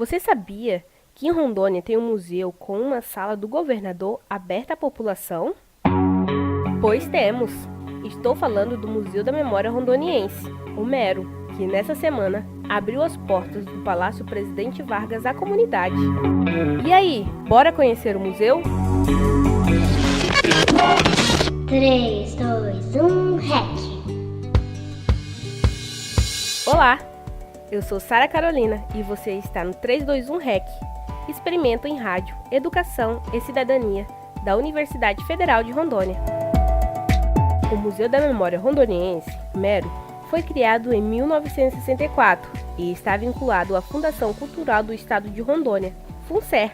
Você sabia que em Rondônia tem um museu com uma sala do governador aberta à população? Pois temos! Estou falando do Museu da Memória Rondoniense, o MERO, que nessa semana abriu as portas do Palácio Presidente Vargas à comunidade. E aí, bora conhecer o museu? 3, 2, 1, REC! Olá! Eu sou Sara Carolina e você está no 321 REC, Experimento em Rádio, Educação e Cidadania, da Universidade Federal de Rondônia. O Museu da Memória Rondoniense, MERO, foi criado em 1964 e está vinculado à Fundação Cultural do Estado de Rondônia, FUNCER.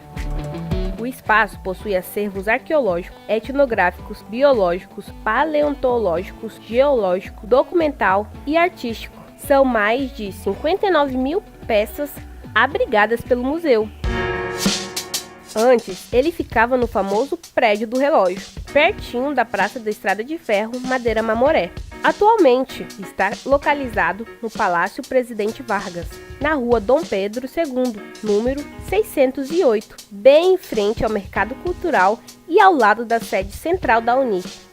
O espaço possui acervos arqueológicos, etnográficos, biológicos, paleontológicos, geológico, documental e artístico. São mais de 59 mil peças abrigadas pelo museu. Antes, ele ficava no famoso Prédio do Relógio, pertinho da Praça da Estrada de Ferro, Madeira Mamoré. Atualmente, está localizado no Palácio Presidente Vargas, na Rua Dom Pedro II, número 608, bem em frente ao Mercado Cultural e ao lado da sede central da Unis.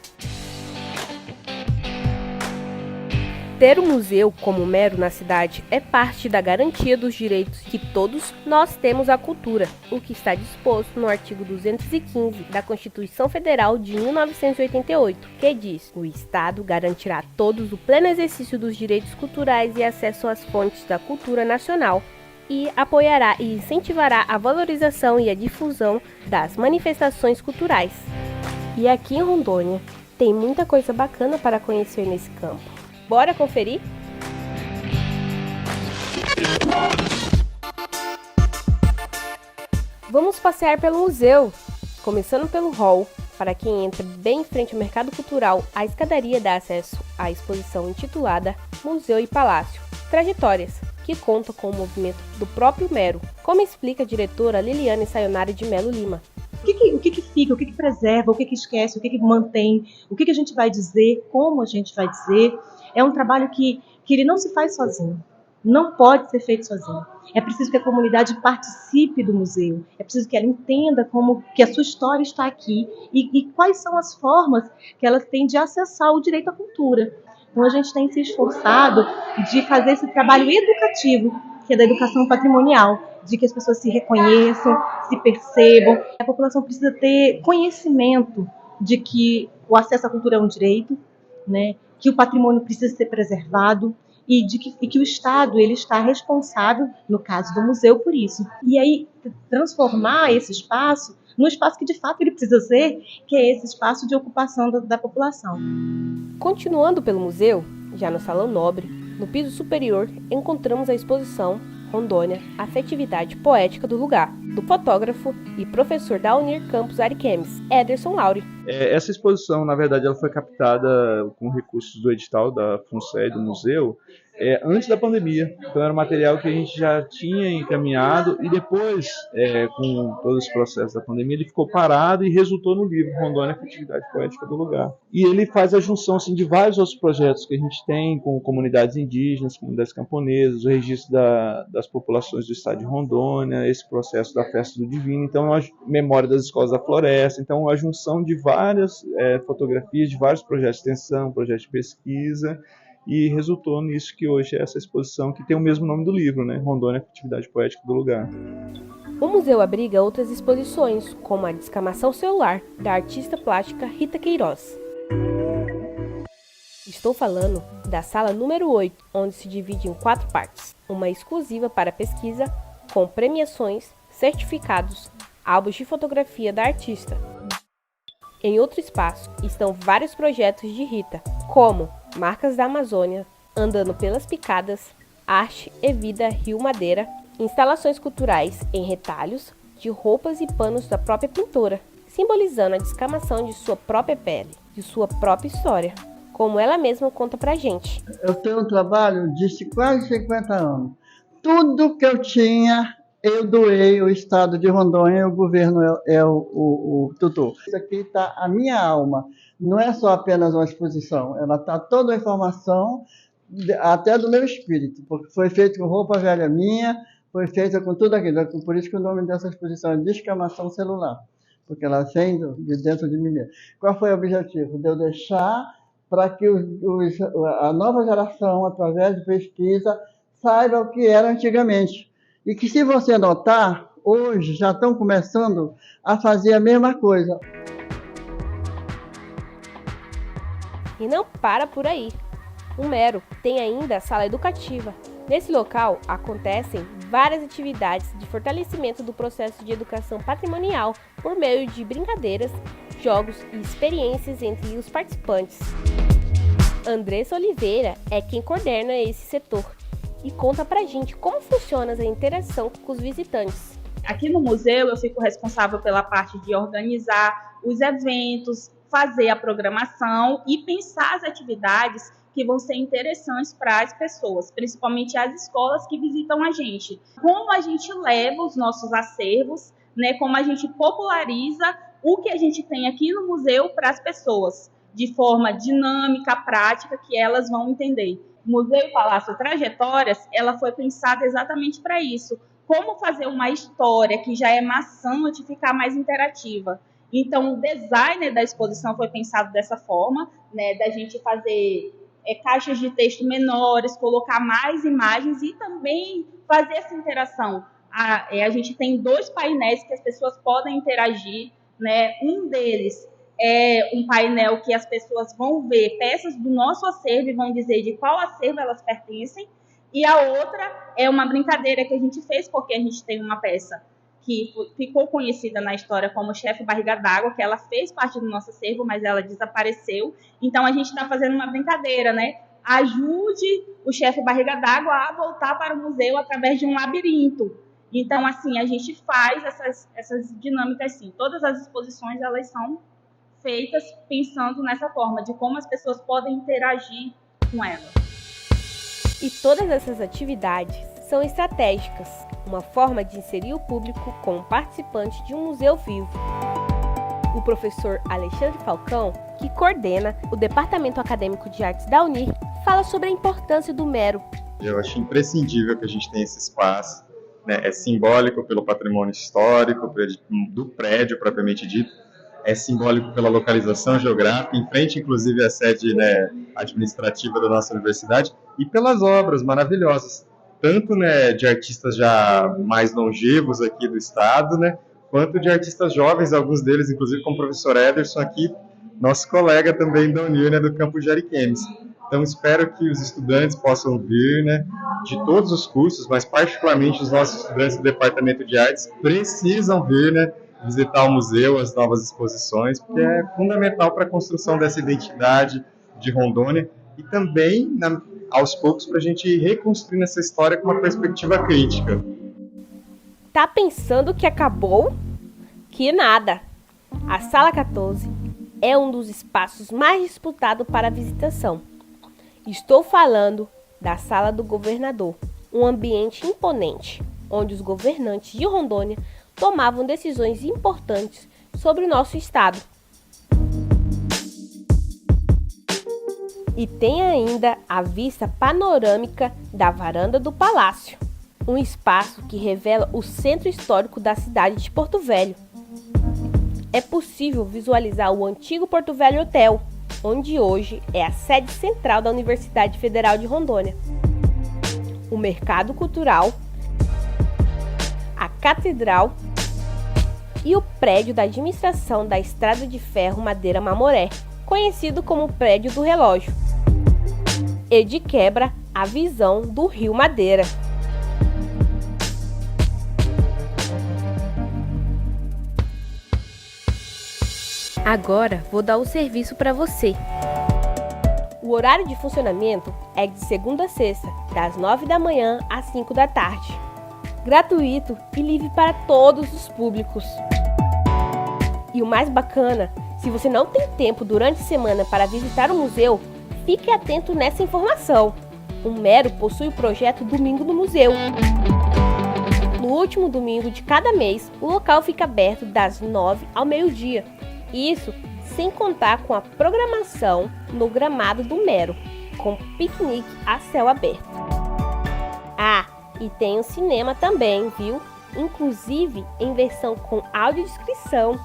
Ter um museu como o MERO na cidade é parte da garantia dos direitos que todos nós temos à cultura, o que está disposto no artigo 215 da Constituição Federal de 1988, que diz: o Estado garantirá a todos o pleno exercício dos direitos culturais e acesso às fontes da cultura nacional, e apoiará e incentivará a valorização e a difusão das manifestações culturais. E aqui em Rondônia tem muita coisa bacana para conhecer nesse campo. Bora conferir? Vamos passear pelo museu, começando pelo hall. Para quem entra bem em frente ao Mercado Cultural, a escadaria dá acesso à exposição intitulada Museu e Palácio, Trajetórias, que conta com o movimento do próprio MERO, como explica a diretora Liliane Sayonara de Melo Lima. O que fica, o que preserva, o que esquece, o que mantém, o que a gente vai dizer, como a gente vai dizer. É um trabalho que ele não se faz sozinho, não pode ser feito sozinho. É preciso que a comunidade participe do museu, é preciso que ela entenda como que a sua história está aqui e quais são as formas que ela tem de acessar o direito à cultura. Então a gente tem se esforçado de fazer esse trabalho educativo, que é da educação patrimonial, de que as pessoas se reconheçam, se percebam. A população precisa ter conhecimento de que o acesso à cultura é um direito, né? Que o patrimônio precisa ser preservado e que o Estado ele está responsável, no caso do museu, por isso. E aí transformar esse espaço no espaço que de fato ele precisa ser, que é esse espaço de ocupação da população. Continuando pelo museu, já no Salão Nobre, no piso superior, encontramos a exposição Rondônia, Afetividade Poética do Lugar, do fotógrafo e professor da Unir Campus Ariquemes, Ederson Lauri. Essa exposição, na verdade, ela foi captada com recursos do edital da FUNCER do museu antes da pandemia. Então era um material que a gente já tinha encaminhado e depois, com todos os processos da pandemia, ele ficou parado e resultou no livro Rondônia, Afetividade Poética do Lugar. E ele faz a junção assim, de vários outros projetos que a gente tem com comunidades indígenas, comunidades camponesas, o registro das populações do estado de Rondônia, esse processo da Festa do Divino, então a memória das escolas da floresta, então a junção de várias fotografias, de vários projetos de extensão, projetos de pesquisa, e resultou nisso que hoje é essa exposição que tem o mesmo nome do livro, né? Rondônia, Afetividade Poética do Lugar. O museu abriga outras exposições, como a Descamação Celular, da artista plástica Rita Queiroz. Estou falando da sala número 8, onde se divide em 4 partes. Uma exclusiva para pesquisa, com premiações, certificados, álbuns de fotografia da artista. Em outro espaço estão vários projetos de Rita, como Marcas da Amazônia, Andando pelas Picadas, Arte e Vida Rio Madeira, instalações culturais em retalhos de roupas e panos da própria pintora, simbolizando a descamação de sua própria pele, de sua própria história, como ela mesma conta pra gente. Eu tenho um trabalho de quase 50 anos. Tudo que eu tinha, eu doei ao estado de Rondônia e o governo é o tutor. Isso aqui está a minha alma. Não é só apenas uma exposição, ela está toda a informação, até do meu espírito, porque foi feito com roupa velha minha, foi feita com tudo aquilo. Por isso que o nome dessa exposição é Descamação Celular, porque ela vem de dentro de mim mesmo. Qual foi o objetivo? De eu deixar para que a nova geração, através de pesquisa, saiba o que era antigamente. E que, se você notar, hoje já estão começando a fazer a mesma coisa. E não para por aí. O Mero tem ainda a sala educativa. Nesse local acontecem várias atividades de fortalecimento do processo de educação patrimonial por meio de brincadeiras, jogos e experiências entre os participantes. Andressa Oliveira é quem coordena esse setor e conta pra gente como funciona a interação com os visitantes. Aqui no museu eu fico responsável pela parte de organizar os eventos, fazer a programação e pensar as atividades que vão ser interessantes para as pessoas, principalmente as escolas que visitam a gente. Como a gente leva os nossos acervos, né, como a gente populariza o que a gente tem aqui no museu para as pessoas, de forma dinâmica, prática, que elas vão entender. O Museu Palácio Trajetórias, ela foi pensada exatamente para isso. Como fazer uma história que já é maçante ficar mais interativa. Então, o design da exposição foi pensado dessa forma, né, da gente fazer caixas de texto menores, colocar mais imagens e também fazer essa interação. A gente tem 2 painéis que as pessoas podem interagir, né? Um deles é um painel que as pessoas vão ver peças do nosso acervo e vão dizer de qual acervo elas pertencem, e a outra é uma brincadeira que a gente fez porque a gente tem uma peça que ficou conhecida na história como Chefe Barriga d'Água, que ela fez parte do nosso acervo, mas ela desapareceu. Então, a gente está fazendo uma brincadeira, né? Ajude o Chefe Barriga d'Água a voltar para o museu através de um labirinto. Então, assim, a gente faz essas dinâmicas, sim. Todas as exposições, elas são feitas pensando nessa forma, de como as pessoas podem interagir com ela. E todas essas atividades são estratégicas, uma forma de inserir o público como participante de um museu vivo. O professor Alexandre Falcão, que coordena o Departamento Acadêmico de Artes da UNIR, fala sobre a importância do Mero. Eu acho imprescindível que a gente tenha esse espaço, né? É simbólico pelo patrimônio histórico do prédio propriamente dito, é simbólico pela localização geográfica, em frente inclusive à sede, né, administrativa da nossa universidade, e pelas obras maravilhosas, tanto, né, de artistas já mais longevos aqui do estado, né, quanto de artistas jovens, alguns deles, inclusive, como o professor Ederson aqui, nosso colega também da UNIR, né, do campus de Ariquemes. Então, espero que os estudantes possam vir, né, de todos os cursos, mas particularmente os nossos estudantes do Departamento de Artes precisam vir, né, visitar o museu, as novas exposições, porque é fundamental para a construção dessa identidade de Rondônia e também, aos poucos, para a gente ir reconstruindo essa história com uma perspectiva crítica. Tá pensando que acabou? Que nada! A Sala 14 é um dos espaços mais disputados para a visitação. Estou falando da Sala do Governador, um ambiente imponente, onde os governantes de Rondônia tomavam decisões importantes sobre o nosso estado. E tem ainda a vista panorâmica da varanda do Palácio, um espaço que revela o centro histórico da cidade de Porto Velho. É possível visualizar o antigo Porto Velho Hotel, onde hoje é a sede central da Universidade Federal de Rondônia, o Mercado Cultural, a Catedral e o prédio da administração da Estrada de Ferro Madeira Mamoré, conhecido como Prédio do Relógio, e de quebra a visão do Rio Madeira. Agora vou dar o serviço para você. O horário de funcionamento é de segunda a sexta, das 9 da manhã às 5 da tarde. Gratuito e livre para todos os públicos. E o mais bacana, se você não tem tempo durante a semana para visitar o museu, fique atento nessa informação. O Mero possui o projeto Domingo no Museu. No último domingo de cada mês, o local fica aberto das 9 ao meio-dia. Isso sem contar com a programação no gramado do Mero, com piquenique a céu aberto. Ah, E tem um cinema também, viu? Inclusive em versão com audiodescrição.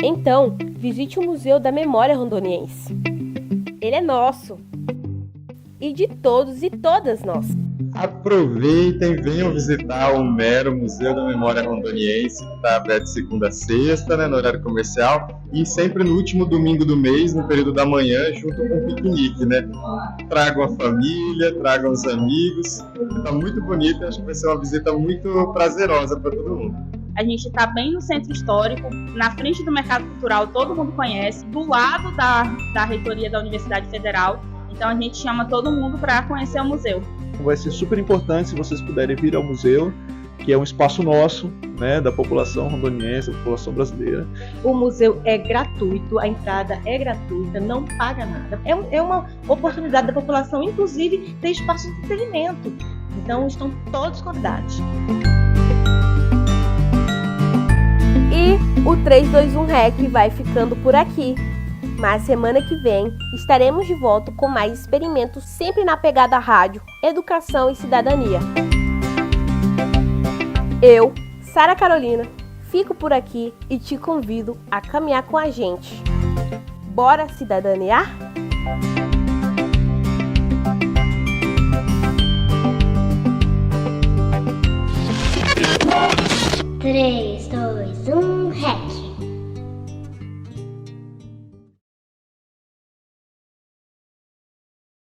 Então, visite o Museu da Memória Rondoniense. Ele é nosso. E de todos e todas nós. Aproveitem, venham visitar o Mero Museu da Memória Rondoniense, que está aberto de segunda a sexta, né, no horário comercial, e sempre no último domingo do mês, no período da manhã, junto com o piquenique, né? Tragam a família, tragam os amigos, está muito bonito, acho que vai ser uma visita muito prazerosa para todo mundo. A gente está bem no centro histórico, na frente do Mercado Cultural, todo mundo conhece, do lado da reitoria da Universidade Federal. Então a gente chama todo mundo para conhecer o museu. Vai ser super importante se vocês puderem vir ao museu, que é um espaço nosso, né, da população rondoniense, da população brasileira. O museu é gratuito, a entrada é gratuita, não paga nada. É uma oportunidade da população, inclusive, ter espaço de entretenimento. Então estão todos convidados. E o 321 REC vai ficando por aqui. Mas semana que vem estaremos de volta com mais experimentos, sempre na pegada rádio, educação e cidadania. Eu, Sara Carolina, fico por aqui e te convido a caminhar com a gente. Bora cidadaniar? 3,